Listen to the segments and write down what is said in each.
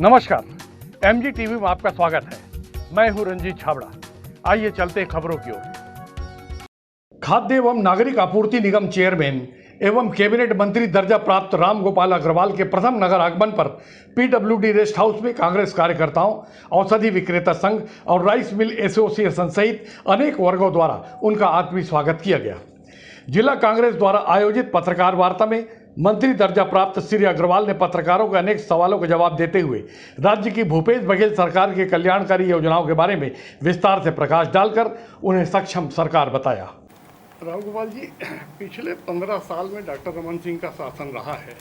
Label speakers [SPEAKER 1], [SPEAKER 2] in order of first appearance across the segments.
[SPEAKER 1] नमस्कार, MG TV में आपका स्वागत है। मैं हूं रंजीत छाबड़ा। आइए चलते हैं खबरों की ओर। खाद्य एवं नागरिक आपूर्ति निगम चेयरमैन एवं कैबिनेट मंत्री दर्जा प्राप्त रामगोपाल अग्रवाल के प्रथम नगर आगमन पर पीडब्ल्यूडी रेस्ट हाउस में कांग्रेस कार्यकर्ताओं, औषधि विक्रेता संघ और राइस मिल एसोसिएशन सहित अनेक वर्गों द्वारा उनका आत्मीय स्वागत किया गया। जिला कांग्रेस द्वारा आयोजित पत्रकार वार्ता में मंत्री दर्जा प्राप्त श्री अग्रवाल ने पत्रकारों के अनेक सवालों का जवाब देते हुए राज्य की भूपेश बघेल सरकार की कल्याणकारी योजनाओं के बारे में विस्तार से प्रकाश डालकर उन्हें सक्षम सरकार बताया।
[SPEAKER 2] रामगोपाल जी, पिछले 15 साल में डॉक्टर रमन सिंह का शासन रहा है।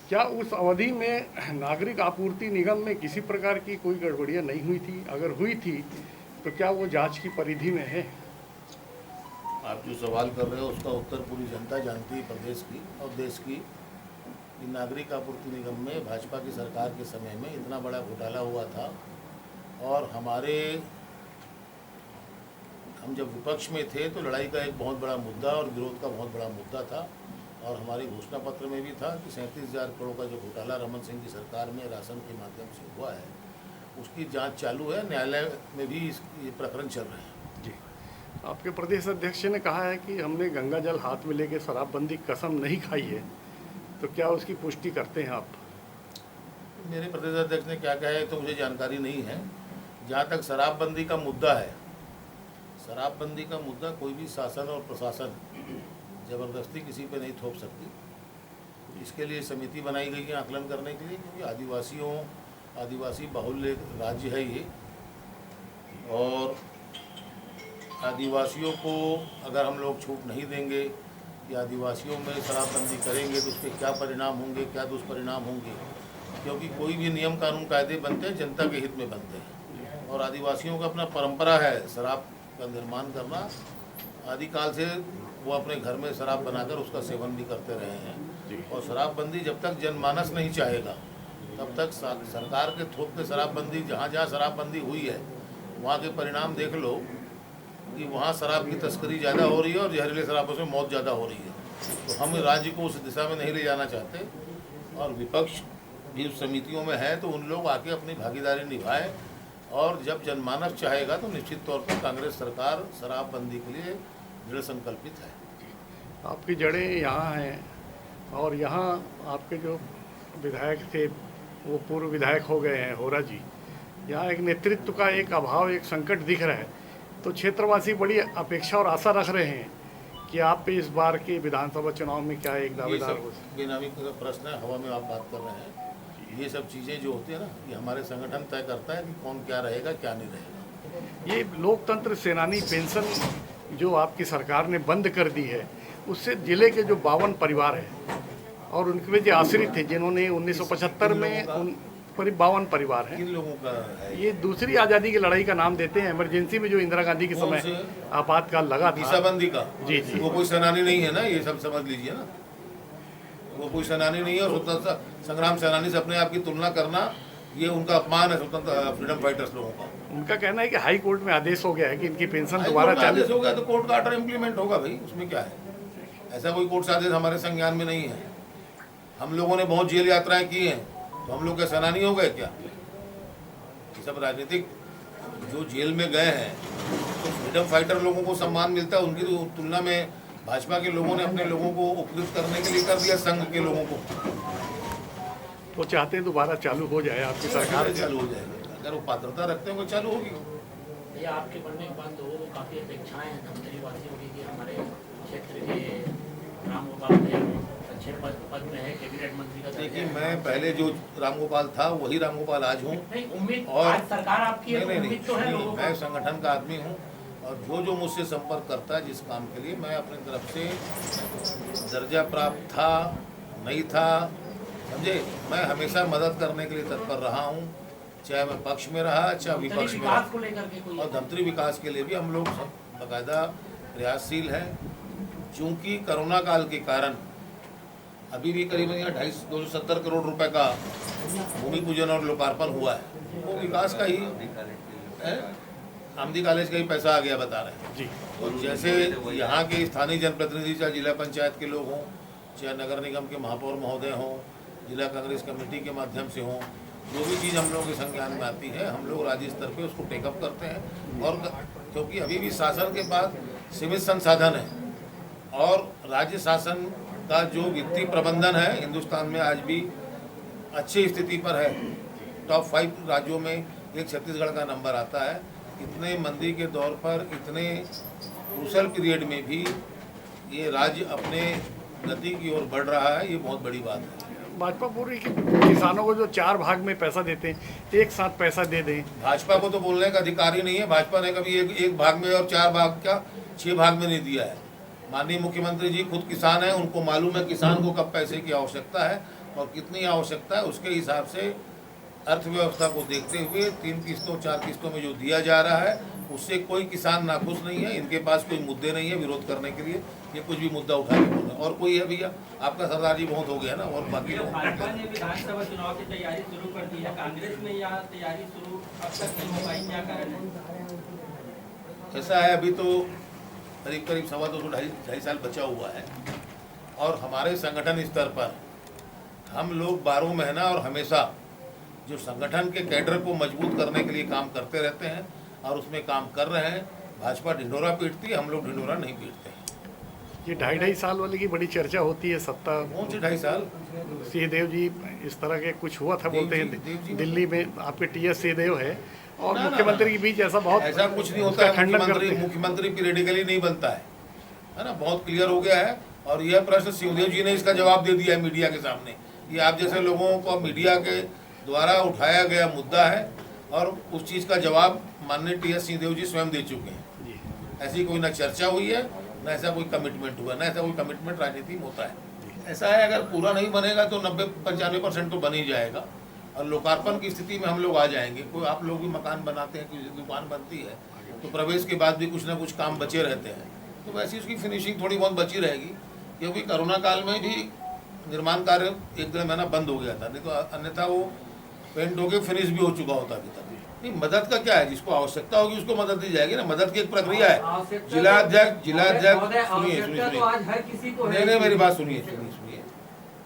[SPEAKER 2] क्या उस अवधि में नागरिक आपूर्ति निगम में किसी प्रकार की कोई गड़बड़ियाँ नहीं हुई थी? अगर हुई थी तो क्या वो जांच की परिधि में है?
[SPEAKER 3] आप जो सवाल कर रहे हो उसका उत्तर पूरी जनता जानती है, प्रदेश की और देश की। नागरिक आपूर्ति निगम में भाजपा की सरकार के समय में इतना बड़ा घोटाला हुआ था और हम जब विपक्ष में थे तो लड़ाई का एक बहुत बड़ा मुद्दा और विरोध का बहुत बड़ा मुद्दा था और हमारे घोषणा पत्र में भी था कि 37,000 करोड़ का जो घोटाला रमन सिंह की सरकार में राशन के माध्यम से हुआ है उसकी जांच चालू है। न्यायालय में भी ये प्रकरण चल रहे हैं।
[SPEAKER 2] जी, आपके प्रदेश अध्यक्ष ने कहा है कि हमने गंगा जल हाथ में लेके शराबबंदी कसम नहीं खाई है, तो क्या उसकी पुष्टि करते हैं आप?
[SPEAKER 3] मेरे प्रदेश अध्यक्ष ने क्या कहा है तो मुझे जानकारी नहीं है। जहाँ तक शराबबंदी का मुद्दा है, शराबबंदी का मुद्दा कोई भी शासन और प्रशासन ज़बरदस्ती किसी पे नहीं थोप सकती। इसके लिए समिति बनाई गई है आकलन करने के लिए, क्योंकि आदिवासी बहुल्य राज्य है ये और आदिवासियों को अगर हम लोग छूट नहीं देंगे कि आदिवासियों में शराबबंदी करेंगे तो उसके क्या परिणाम होंगे, क्या दुष्परिणाम होंगे, क्योंकि कोई भी नियम कानून कायदे बनते हैं जनता के हित में बनते हैं और आदिवासियों का अपना परंपरा है शराब का निर्माण करना। आदिकाल से वो अपने घर में शराब बनाकर उसका सेवन भी करते रहे हैं और शराबबंदी जब तक जनमानस नहीं चाहेगा तब तक सरकार के थोप पे शराबबंदी, जहाँ जहाँ शराबबंदी हुई है वहाँ के परिणाम देख लो कि वहाँ शराब की तस्करी ज़्यादा हो रही है और जहरीले शराबों से मौत ज़्यादा हो रही है। तो हम राज्य को उस दिशा में नहीं ले जाना चाहते और विपक्ष भी उस समितियों में है तो उन लोग आके अपनी भागीदारी निभाए और जब जनमानस चाहेगा तो निश्चित तौर पर कांग्रेस सरकार शराबबंदी के लिए दृढ़ संकल्पित है।
[SPEAKER 2] आपकी जड़ें यहाँ हैं और यहाँ आपके जो विधायक थे वो पूर्व विधायक हो गए हैं, होरा जी। यहाँ एक नेतृत्व का एक अभाव, एक संकट दिख रहा है, तो क्षेत्रवासी बड़ी अपेक्षा और आशा रख रहे हैं कि आप इस बार के विधानसभा चुनाव में क्या एक दावेदार हो?
[SPEAKER 3] बेनामी का प्रश्न है, हवा में आप बात कर रहे हैं। ये सब चीज़ें जो होती है ना, ये हमारे संगठन तय करता है कि कौन क्या रहेगा क्या नहीं रहेगा।
[SPEAKER 2] ये लोकतंत्र सेनानी पेंशन जो आपकी सरकार ने बंद कर दी है, उससे जिले के जो 52 परिवार हैं और उनके जो आश्रित थे जिन्होंने 1975 में करीब 52 परिवार हैं।
[SPEAKER 3] किन लोगों का है?
[SPEAKER 2] ये दूसरी आज़ादी की लड़ाई का नाम देते हैं। इमरजेंसी में जो इंदिरा गांधी के समय आपातकाल लगा था,
[SPEAKER 3] मीसाबंदी का।
[SPEAKER 2] जी जी,
[SPEAKER 3] वो कोई सेनानी नहीं है ना, ये सब समझ लीजिए ना। वो कोई सेनानी नहीं है और स्वतंत्रता संग्राम सेनानी से अपने आप की तुलना करना ये उनका अपमान है स्वतंत्र फ्रीडम फाइटर्स लोगों का।
[SPEAKER 2] उनका कहना है कि हाई कोर्ट में आदेश हो गया है कि इनकी पेंशन दोबारा चालू
[SPEAKER 3] हो गया तो कोर्ट का ऑर्डर इम्प्लीमेंट होगा भाई, उसमें क्या है। ऐसा कोई कोर्ट से आदेश हमारे संज्ञान में नहीं है। हम लोगों ने बहुत जेल यात्राएं की हैं तो हम लोग क्या सेनानी हो गए क्या? ये सब राजनीतिक जो जेल में गए हैं तो फ्रीडम फाइटर लोगों को सम्मान मिलता है, उनकी तुलना में भाजपा के लोगों ने अपने लोगों को उपयुक्त करने के लिए कर दिया संघ के लोगों को।
[SPEAKER 2] तो चाहते हैं दोबारा चालू हो जाए आपकी सरकार?
[SPEAKER 3] चालू हो जाएगी अगर वो पात्रता रखते हैं, वो चालू होगी।
[SPEAKER 4] ये आपके बनने के बाद लोगों को काफ़ी अपेक्षाएं हैं धमतरी वासियों की कि हमारे क्षेत्र के रामगोपाल अच्छे पद में है, कैबिनेट मंत्री का।
[SPEAKER 3] देखिए, मैं पहले जो रामगोपाल था वही रामगोपाल आज हूँ।
[SPEAKER 4] उम्मीद
[SPEAKER 3] और
[SPEAKER 4] आज सरकार आपकी है, उम्मीद तो है लोगों को।
[SPEAKER 3] मैं संगठन का आदमी हूँ और जो मुझसे संपर्क करता है जिस काम के लिए, मैं अपनी तरफ से दर्जा प्राप्त था नहीं था, समझे, मैं हमेशा मदद करने के लिए तत्पर रहा हूँ, चाहे मैं पक्ष में रहा चाहे विपक्ष में रहा। और धमतरी विकास के लिए भी हम लोग बाकायदा प्रयासशील हैं। चूँकि कोरोना काल के कारण अभी भी करीबन यहाँ 270 करोड़ रुपए का भूमि पूजन और लोकार्पण हुआ है, वो विकास का ही है, आमदी कॉलेज का ही पैसा आ गया बता रहे हैं
[SPEAKER 2] जी।
[SPEAKER 3] और जैसे यहाँ के स्थानीय जनप्रतिनिधि चाहे जिला पंचायत के लोग हों, चाहे नगर निगम के महापौर महोदय हों, जिला कांग्रेस कमेटी के माध्यम से हों, जो भी चीज़ हम लोगों के संज्ञान में आती है हम लोग राज्य स्तर पे उसको टेकअप करते हैं। और क्योंकि अभी भी शासन के पास सीमित संसाधन है और राज्य शासन का जो वित्तीय प्रबंधन है हिंदुस्तान में आज भी अच्छी स्थिति पर है। टॉप 5 राज्यों में एक छत्तीसगढ़ का नंबर आता है। इतने मंदी के दौर पर इतने क्रूशल पीरियड में भी ये राज्य अपने गति की ओर बढ़ रहा है, ये बहुत बड़ी बात है।
[SPEAKER 2] भाजपा पूरी किसानों को जो 4 भाग में पैसा देते हैं एक साथ पैसा दे दें।
[SPEAKER 3] भाजपा को तो बोलने का अधिकार ही नहीं है। भाजपा ने कभी एक भाग में और 4 भाग क्या 6 भाग में नहीं दिया है। माननीय मुख्यमंत्री जी खुद किसान हैं, उनको मालूम है किसान को कब पैसे की आवश्यकता है और कितनी आवश्यकता है। उसके हिसाब से अर्थव्यवस्था को देखते हुए 3 किस्तों 4 किस्तों में जो दिया जा रहा है उससे कोई किसान नाखुश नहीं है। इनके पास कोई मुद्दे नहीं है विरोध करने के लिए, ये कुछ भी मुद्दा उठा के बोल रहे हैं। और कोई है भैया आपका सरदार जी बहुत हो गया ना। और बाकी लोग
[SPEAKER 5] भाजपा ने विधानसभा चुनाव की तैयारी शुरू कर दी है, कांग्रेस में यहाँ तैयारी शुरू अब तक नहीं हो पाई, क्या कारण है?
[SPEAKER 3] ऐसा है अभी तो करीब 2.5 साल बचा हुआ है और हमारे संगठन स्तर पर हम लोग 12 महीना और हमेशा जो संगठन के कैडर को मजबूत करने के लिए काम करते रहते हैं और उसमें काम कर रहे हैं। भाजपा ढिंढोरा पीटती है, हम लोग ढिंढोरा नहीं पीटते हैं।
[SPEAKER 2] ये 2.5 साल वाले की बड़ी चर्चा होती है सत्ता।
[SPEAKER 3] कौन से 2.5 साल?
[SPEAKER 2] सिंहदेव जी इस तरह के कुछ हुआ था बोलते
[SPEAKER 3] देव जी।
[SPEAKER 2] हैं दिल्ली में आपके टीएस सिंहदेव है और
[SPEAKER 3] ना,
[SPEAKER 2] मुख्यमंत्री के बीच ऐसा बहुत
[SPEAKER 3] ऐसा कुछ नहीं होता है।
[SPEAKER 2] खंडन करते हैं।
[SPEAKER 3] मुख्यमंत्री पीरियडिकली नहीं बनता है ना। बहुत क्लियर हो गया है और यह प्रश्न सिंहदेव जी ने इसका जवाब दे दिया है मीडिया के सामने। ये आप जैसे लोगों को मीडिया के द्वारा उठाया गया मुद्दा है और उस चीज़ का जवाब माननीय टीएस सिंहदेव जी स्वयं दे चुके हैं। ऐसी कोई ना चर्चा हुई है ना ऐसा कोई कमिटमेंट हुआ, ना ऐसा कोई कमिटमेंट राजनीति में होता है। ऐसा है अगर पूरा नहीं बनेगा तो 90-95% तो बन ही जाएगा और लोकार्पण की स्थिति में हम लोग आ जाएंगे। कोई आप लोग भी मकान बनाते हैं, कोई दुकान बनती है तो प्रवेश के बाद भी कुछ ना कुछ काम बचे रहते हैं, तो वैसे उसकी फिनिशिंग थोड़ी बहुत बची रहेगी। क्योंकि कोरोना काल में भी निर्माण कार्य 1-1.5 महीना बंद हो गया था, नहीं तो अन्यथा वो पेंट होके फिनिश भी हो चुका होता अभी तक। नहीं, मदद का क्या है, जिसको आवश्यकता होगी उसको मदद दी जाएगी ना। मदद की एक प्रक्रिया है। जिलाध्यक्ष सुनिए, नहीं मेरी बात सुनिए।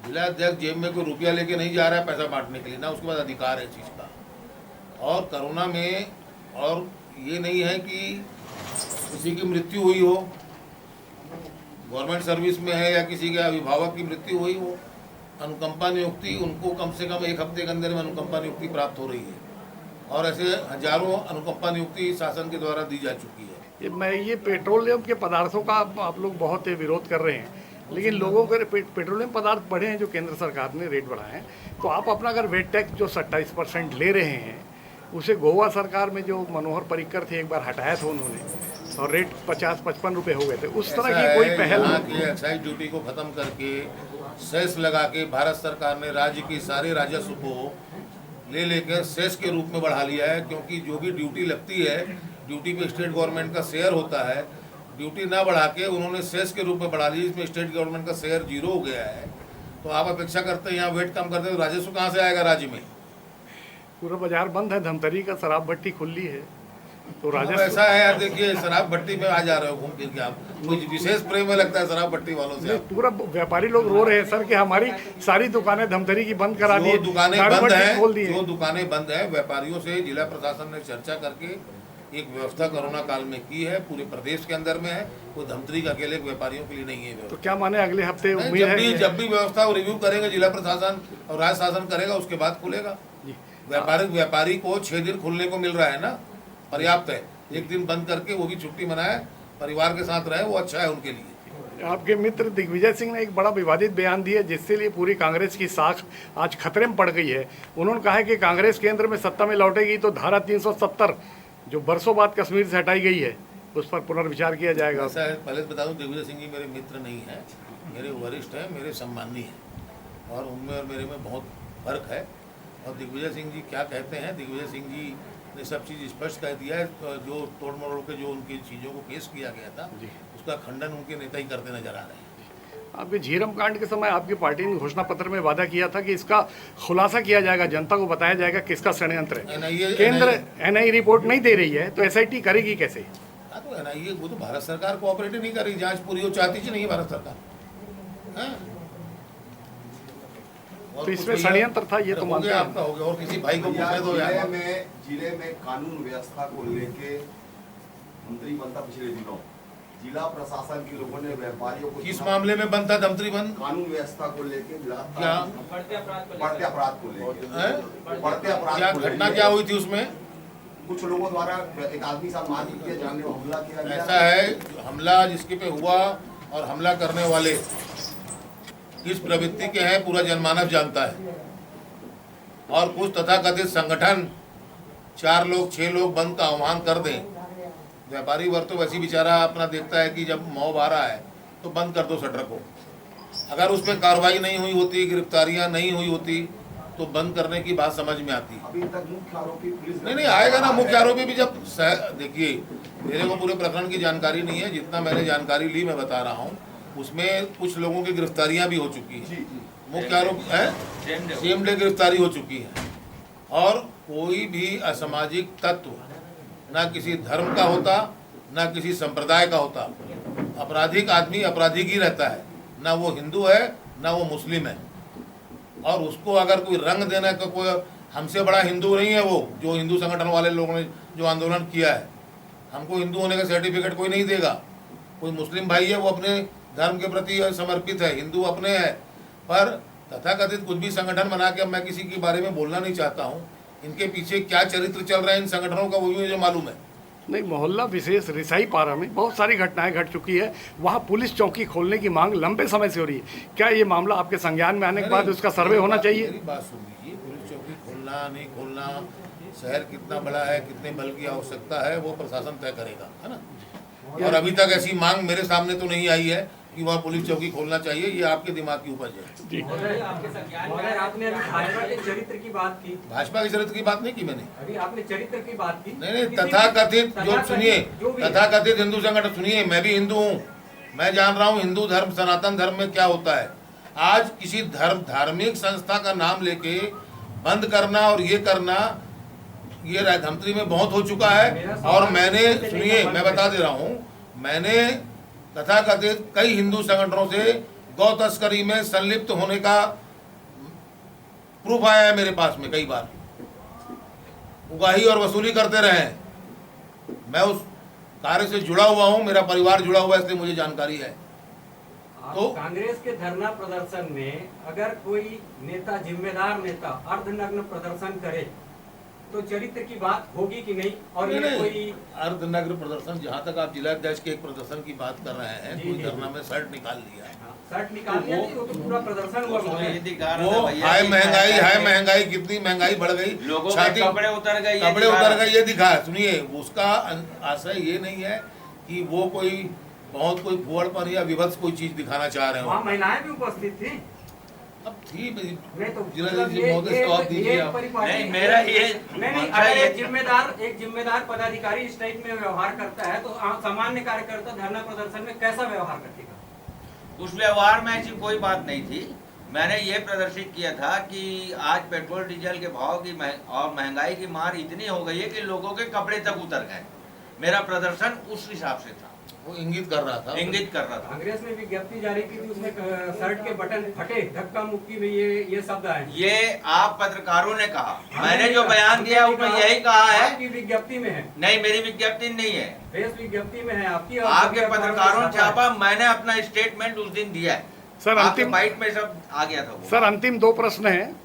[SPEAKER 3] जिलाध्यक्ष जेब में कोई रुपया लेके नहीं जा रहा है पैसा बांटने के लिए ना, उसके बाद अधिकार है चीज का। और कोरोना में और ये नहीं है कि किसी की मृत्यु हुई हो, गवर्नमेंट सर्विस में है या किसी के अभिभावक की मृत्यु हुई हो, अनुकंपा नियुक्ति उनको कम से कम 1 हफ्ते के अंदर में अनुकंपा नियुक्ति प्राप्त हो रही है और ऐसे हजारों अनुकंपा नियुक्ति शासन के द्वारा दी जा चुकी है।
[SPEAKER 2] ये पेट्रोलियम के पदार्थों का आप लोग बहुत विरोध कर रहे हैं, लेकिन लोगों के पेट्रोलियम पदार्थ बढ़े हैं जो केंद्र सरकार ने रेट बढ़ाए हैं, तो आप अपना अगर वेट टैक्स जो 27% ले रहे हैं उसे गोवा सरकार में जो मनोहर पर्रिकर थे एक बार हटाया था उन्होंने और रेट 50-55 रुपये हो गए थे। उस तरह की कोई पहल
[SPEAKER 3] यहाँ की एक्साइज ड्यूटी को खत्म करके सेस लगा के भारत सरकार ने राज्य की सारे राजस्व को ले लेकर सेस के रूप में बढ़ा लिया है। क्योंकि जो भी ड्यूटी लगती है, ड्यूटी पे स्टेट गवर्नमेंट का शेयर होता है, ड्यूटी ना बढ़ा के उन्होंने सेस के रूप में बढ़ा ली, इसमें स्टेट गवर्नमेंट का शेयर 0 हो गया है। तो आप अपेक्षा करते हैं यहाँ वेट कम करते हैं तो राजस्व कहाँ से आएगा राज्य में?
[SPEAKER 2] पूरा बाजार बंद है, धमतरी का शराब भट्टी खुली है तो राजस्व
[SPEAKER 3] ऐसा है यार। देखिए शराब भट्टी में आ जा रहे हो घूम फिर के, आप कुछ विशेष प्रेम में लगता है शराब भट्टी वालों से।
[SPEAKER 2] पूरा व्यापारी लोग रो रहे हैं सर कि हमारी सारी दुकानें धमतरी की बंद करा दी,
[SPEAKER 3] जो दुकानें बंद हैं, जो दुकानें बंद हैं, व्यापारियों से जिला प्रशासन ने चर्चा करके एक व्यवस्था कोरोना काल में की है, पूरे प्रदेश के अंदर में है, कोई धमतरी का अकेले व्यापारियों के लिए नहीं है।
[SPEAKER 2] तो क्या माने अगले हफ्ते उम्मीद है
[SPEAKER 3] जब भी व्यवस्था रिव्यू करेंगे जिला प्रशासन और राज्य शासन करेगा उसके बाद खुलेगा। व्यापारी को 6 दिन खुलने को मिल रहा है ना, पर्याप्त है। 1 दिन बंद करके वो भी छुट्टी मनाए, परिवार के साथ रहे, वो अच्छा है उनके लिए।
[SPEAKER 2] आपके मित्र दिग्विजय सिंह ने एक बड़ा विवादित बयान दिया जिससे लिए पूरी कांग्रेस की साख आज खतरे में पड़ गई है। उन्होंने कहा है कि कांग्रेस केंद्र में सत्ता में लौटेगी तो धारा 370 जो बरसों बाद कश्मीर से हटाई गई है उस पर पुनर्विचार किया जाएगा।
[SPEAKER 3] ऐसा है, पहले बता दूं दिग्विजय सिंह जी मेरे मित्र नहीं है, मेरे वरिष्ठ हैं, मेरे सम्मानी हैं और उनमें और मेरे में बहुत फर्क है। और दिग्विजय सिंह जी क्या कहते हैं, दिग्विजय सिंह जी ने सब चीज़ स्पष्ट कह दिया है। जो तोड़ मरोड़ के जो उनकी चीज़ों को पेश किया गया था उसका खंडन उनके नेता ही करते नजर आ रहे हैं।
[SPEAKER 2] आपके झीरम कांड के समय आपकी पार्टी ने घोषणा पत्र में वादा किया था कि इसका खुलासा किया जाएगा, जनता को बताया जाएगा किसका षड्यंत्र है। केंद्र एनआईए रिपोर्ट नहीं दे रही है तो एसआईटी करेगी कैसे?
[SPEAKER 3] हाँ तो एनआईए वो तो भारत सरकार कोऑपरेट नहीं कर रही, जांच पूरी हो चाहती ही नहीं है भारत सरकार। हाँ और
[SPEAKER 2] तो इसमें षड्यंत्र था, ये तो
[SPEAKER 3] हो
[SPEAKER 2] मानते
[SPEAKER 3] गया,
[SPEAKER 2] हैं।
[SPEAKER 3] आपका हो गया। और किसी भाई को पूछे दो यार।
[SPEAKER 6] जिले में कानून व्यवस्था को लेके मंत्री बनता पिछले दिनों, जिला प्रशासन के लोगों ने व्यापारियों को
[SPEAKER 3] किस मामले में बनता मंत्री बन?
[SPEAKER 6] कानून व्यवस्था को लेके
[SPEAKER 3] क्या
[SPEAKER 5] बढ़ते अपराध को
[SPEAKER 6] बढ़ते अपराध को लेके, बढ़ते अपराध
[SPEAKER 3] क्या
[SPEAKER 6] को
[SPEAKER 3] घटना
[SPEAKER 6] लेके
[SPEAKER 3] क्या हुई थी उसमें?
[SPEAKER 6] कुछ लोगों द्वारा एक आदमी साथ मारपीट किया, जानलेवा हमला किया गया।
[SPEAKER 3] ऐसा है, हमला जिसके पे हुआ और हमला करने वाले किस प्रवृत्ति के हैं पूरा जनमानव जानता है। और कुछ तथाकथित संगठन 4 लोग 6 लोग बंद का आह्वान कर दें, व्यापारी वर्ग तो वैसी बेचारा अपना देखता है कि जब मॉब आ रहा है तो बंद कर दो शटर को। अगर उस पर कार्रवाई नहीं हुई होती, गिरफ्तारियां नहीं हुई होती, तो बंद करने की बात समझ में आती।
[SPEAKER 6] अभी तक मुख्य आरोपी पुलिस
[SPEAKER 3] नहीं आएगा ना मुख्य आरोपी भी। जब देखिए, मेरे को पूरे प्रकरण की जानकारी नहीं है, जितना मैंने जानकारी ली मैं बता रहा हूँ। उसमें कुछ लोगों की गिरफ्तारियां भी हो चुकी हैं, मुख्य आरोप है सेम डे गिरफ्तारी हो चुकी है। और कोई भी असामाजिक तत्व ना किसी धर्म का होता, ना किसी संप्रदाय का होता। आपराधिक आदमी आपराधिक ही रहता है, ना वो हिंदू है ना वो मुस्लिम है। और उसको अगर कोई रंग देने का कोई, हमसे बड़ा हिंदू नहीं है वो, जो हिंदू संगठन वाले लोगों ने जो आंदोलन किया है। हमको हिंदू होने का सर्टिफिकेट कोई नहीं देगा। कोई मुस्लिम भाई है वो अपने धर्म के प्रति समर्पित है, हिंदू अपने है। पर तथाकथित कुछ भी संगठन बना के, अब मैं किसी के बारे में बोलना नहीं चाहता हूँ, इनके पीछे क्या चरित्र चल रहा है इन संगठनों का वो भी मुझे मालूम है।
[SPEAKER 2] नहीं, मोहल्ला विशेष रिसाई पारा में बहुत सारी घटनाएं घट चुकी है। वहाँ पुलिस चौकी खोलने की मांग लंबे समय से हो रही है। क्या ये मामला आपके संज्ञान में आने के बाद उसका सर्वे होना चाहिए?
[SPEAKER 3] मेरी बात सुन लीजिए, पुलिस चौकी खोलना नहीं खोलना, शहर कितना बड़ा है, कितने बल की आवश्यकता है, वो प्रशासन तय करेगा, है ना। और अभी तक ऐसी मांग मेरे सामने तो नहीं आई है कि वहाँ पुलिस चौकी खोलना चाहिए। ये आपके दिमाग की उपज है।
[SPEAKER 2] जी,
[SPEAKER 5] आपके संज्ञान में आपने अभी भाजपा के चरित्र की बात की।
[SPEAKER 3] भाजपा के चरित्र की बात नहीं की मैंने।
[SPEAKER 5] अभी आपने चरित्र की बात की।
[SPEAKER 3] नहीं, तथाकथित जो सुनिए, तथाकथित हिंदू संगठन सुनिए, मैं भी हिंदू हूँ, मैं जान रहा हूँ हिंदू धर्म सनातन धर्म में क्या होता है। आज किसी धार्मिक संस्था का नाम लेके बंद करना और ये करना, ये धमतरी में बहुत हो चुका है। और मैंने, सुनिए मैं बता दे रहा हूँ, मैंने तथाकथित कई हिंदू संगठनों से गौ तस्करी में संलिप्त होने का प्रूफ आया है मेरे पास में। कई बार उगाही और वसूली करते रहे। मैं उस कार्य से जुड़ा हुआ हूं, मेरा परिवार जुड़ा हुआ है, इसलिए मुझे जानकारी है। तो
[SPEAKER 5] कांग्रेस के धरना प्रदर्शन में अगर कोई नेता, जिम्मेदार नेता अर्धनग्न प्रदर्शन करे तो चरित्र की बात होगी कि नहीं? और ये कोई
[SPEAKER 3] अर्धनग्न प्रदर्शन, जहाँ तक आप जिलाध्यक्ष के एक प्रदर्शन की बात कर रहे हैं, कोई धरना में शर्ट निकाल लिया,
[SPEAKER 5] शर्ट निकाल लिया, वो तो पूरा प्रदर्शन हुआ।
[SPEAKER 3] वो हाय महंगाई, कितनी महंगाई बढ़ गई,
[SPEAKER 7] लोगों के
[SPEAKER 3] छाती
[SPEAKER 7] कपड़े उतर गए,
[SPEAKER 3] ये दिखा। सुनिए, उसका आशय ये नहीं है कि वो कोई बहुत कोई फुहड़पन या विभत्स कोई चीज दिखाना चाह रहे हो।
[SPEAKER 5] महिलाएं भी उपस्थित थी।
[SPEAKER 3] अब थी
[SPEAKER 5] महोदय
[SPEAKER 3] जवाब दीजिए आप।
[SPEAKER 7] नहीं, मेरा ये
[SPEAKER 5] नहीं, अगर एक जिम्मेदार पदाधिकारी इस टाइप में व्यवहार करता है तो सामान्य कार्यकर्ता धरना प्रदर्शन में कैसा व्यवहार करेगा?
[SPEAKER 7] उस व्यवहार में ऐसी कोई बात नहीं थी। मैंने ये प्रदर्शित किया था कि आज पेट्रोल डीजल के भाव की और महंगाई की मार इतनी हो गई है कि लोगों के कपड़े तक उतर गए। मेरा प्रदर्शन उस हिसाब से था,
[SPEAKER 3] वो इंगित कर रहा था।
[SPEAKER 5] कांग्रेस ने विज्ञप्ति जारी की थी, उसमें शर्ट के बटन फटे, धक्का मुक्की में ये शब्द आए।
[SPEAKER 7] ये आप पत्रकारों ने कहा, मैंने जो बयान दिया उसमें यही कहा है।
[SPEAKER 5] आपकी विज्ञप्ति में है? नहीं,
[SPEAKER 7] मेरी विज्ञप्ति नहीं है,
[SPEAKER 5] प्रेस विज्ञप्ति में है आपकी।
[SPEAKER 7] आपके पत्रकारों ने छापा, मैंने अपना स्टेटमेंट उस दिन दिया है।
[SPEAKER 2] सर अंतिम
[SPEAKER 7] बाइट में सब आ गया था।
[SPEAKER 2] सर अंतिम 2 प्रश्न हैं।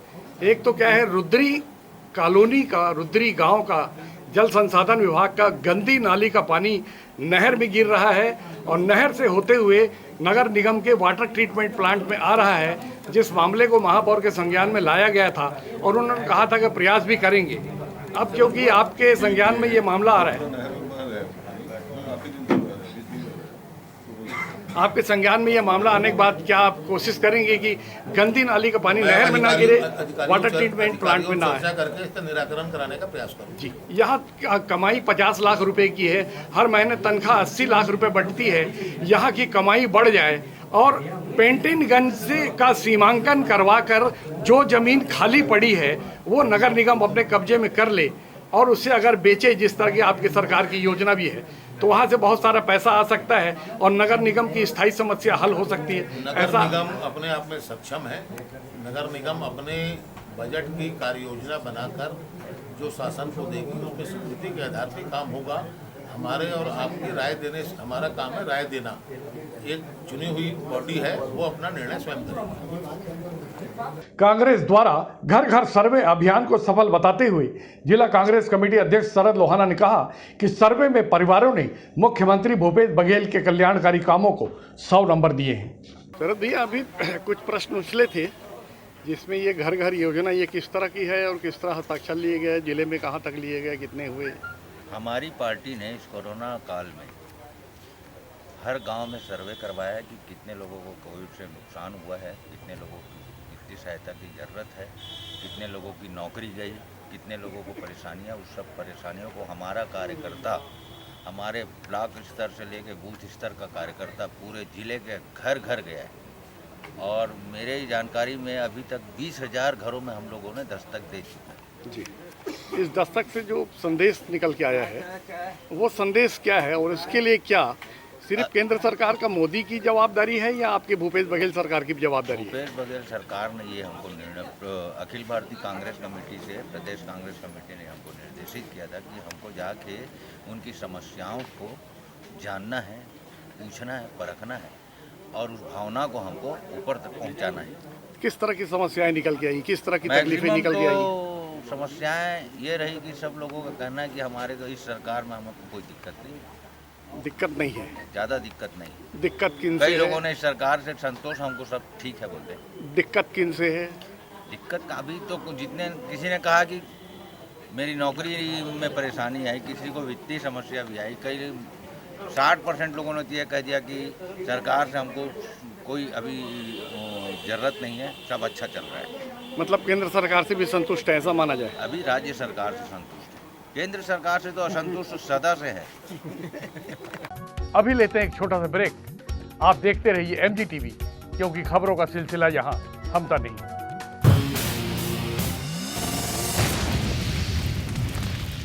[SPEAKER 2] एक तो क्या है, रुद्री कॉलोनी का, रुद्री गांव का जल संसाधन विभाग का गंदी नाली का पानी नहर में गिर रहा है और नहर से होते हुए नगर निगम के वाटर ट्रीटमेंट प्लांट में आ रहा है, जिस मामले को महापौर के संज्ञान में लाया गया था और उन्होंने कहा था कि प्रयास भी करेंगे। अब क्योंकि आपके संज्ञान में ये मामला आ रहा है, आपके संज्ञान में ये मामला आने के बाद क्या आप कोशिश करेंगे कि गंदी नाली का पानी नहर में ना गिरे, वाटर ट्रीटमेंट प्लांट में ना आए?
[SPEAKER 3] करके इसका निराकरण कराने का प्रयास करूं।
[SPEAKER 2] जी, यहाँ कमाई 50 लाख रुपए की है, हर महीने तनख्वाह 80 लाख रुपए बढ़ती है। यहाँ की कमाई बढ़ जाए और पेंटिनगंज से का सीमांकन करवाकर जो जमीन खाली पड़ी है वो नगर निगम अपने कब्जे में कर ले और उससे अगर बेचे, जिस तरह की आपकी सरकार की योजना भी है, तो वहाँ से बहुत सारा पैसा आ सकता है और नगर निगम की स्थायी समस्या हल हो सकती है।
[SPEAKER 3] नगर निगम अपने आप में सक्षम है। नगर निगम अपने बजट की कार्य योजना बनाकर जो शासन को देगी उसमें स्वीकृति के आधार पर काम होगा। हमारे और आपकी राय देने, हमारा काम है राय देना। एक चुनी हुई बॉडी है, वो अपना निर्णय स्वयं करेगी।
[SPEAKER 1] कांग्रेस द्वारा घर घर सर्वे अभियान को सफल बताते हुए जिला कांग्रेस कमेटी अध्यक्ष शरद लोहाना ने कहा कि सर्वे में परिवारों ने मुख्यमंत्री भूपेश बघेल के कल्याणकारी कामों को 100 नंबर दिए हैं।
[SPEAKER 2] शरद भैया, अभी कुछ प्रश्न उछले थे जिसमें ये घर घर योजना ये किस तरह की है और किस तरह हस्ताक्षर लिए गए, जिले में कहाँ तक लिए गए, कितने हुए?
[SPEAKER 7] हमारी पार्टी ने इस कोरोना काल में हर गांव में सर्वे करवाया है कि कितने लोगों को कोविड से नुकसान हुआ है, कितने लोगों को कितनी सहायता की ज़रूरत है, कितने लोगों की नौकरी गई, कितने लोगों को परेशानियां। उस सब परेशानियों को हमारा कार्यकर्ता, हमारे ब्लॉक स्तर से लेकर बूथ स्तर का कार्यकर्ता पूरे ज़िले के घर घर गया है और मेरे जानकारी में अभी तक 20,000 घरों में हम लोगों ने दस्तक दे चुका है।
[SPEAKER 2] जी, इस दस्तक से जो संदेश निकल के आया है वो संदेश क्या है और इसके लिए क्या सिर्फ केंद्र सरकार का, मोदी की जवाबदारी है या आपके भूपेश बघेल सरकार की जवाबदारी है?
[SPEAKER 7] भूपेश बघेल सरकार ने ये हमको निर्णय, अखिल भारतीय कांग्रेस कमेटी से प्रदेश कांग्रेस कमेटी ने हमको निर्देशित किया था कि हमको जाके उनकी समस्याओं को जानना है, पूछना है, परखना है और उस भावना को हमको ऊपर तक पहुँचाना है।
[SPEAKER 2] किस तरह की समस्याएं निकल के आई, किस तरह की तकलीफें निकल के आई?
[SPEAKER 7] समस्याएं ये रही कि सब लोगों का कहना है कि हमारे को इस सरकार में हमको कोई दिक्कत नहीं है।
[SPEAKER 2] दिक्कत नहीं है?
[SPEAKER 7] ज़्यादा दिक्कत नहीं।
[SPEAKER 2] दिक्कत किन से
[SPEAKER 7] कई
[SPEAKER 2] है?
[SPEAKER 7] लोगों ने इस सरकार से संतोष, हमको सब ठीक है बोलते।
[SPEAKER 2] दिक्कत किन से है?
[SPEAKER 7] दिक्कत का अभी तो जितने, किसी ने कहा कि मेरी नौकरी में परेशानी आई, किसी को वित्तीय समस्या भी आई, कई 60% लोगों ने यह कह दिया कि सरकार से हमको कोई अभी ज़रूरत नहीं है, सब अच्छा चल रहा है।
[SPEAKER 2] मतलब केंद्र सरकार से भी संतुष्ट है, ऐसा माना जाए?
[SPEAKER 7] अभी राज्य सरकार से संतुष्ट है, केंद्र सरकार से तो असंतुष्ट सदा से है।
[SPEAKER 1] अभी लेते हैं एक छोटा सा ब्रेक। आप देखते रहिए MG TV, क्योंकि खबरों का सिलसिला यहाँ थमता नहीं।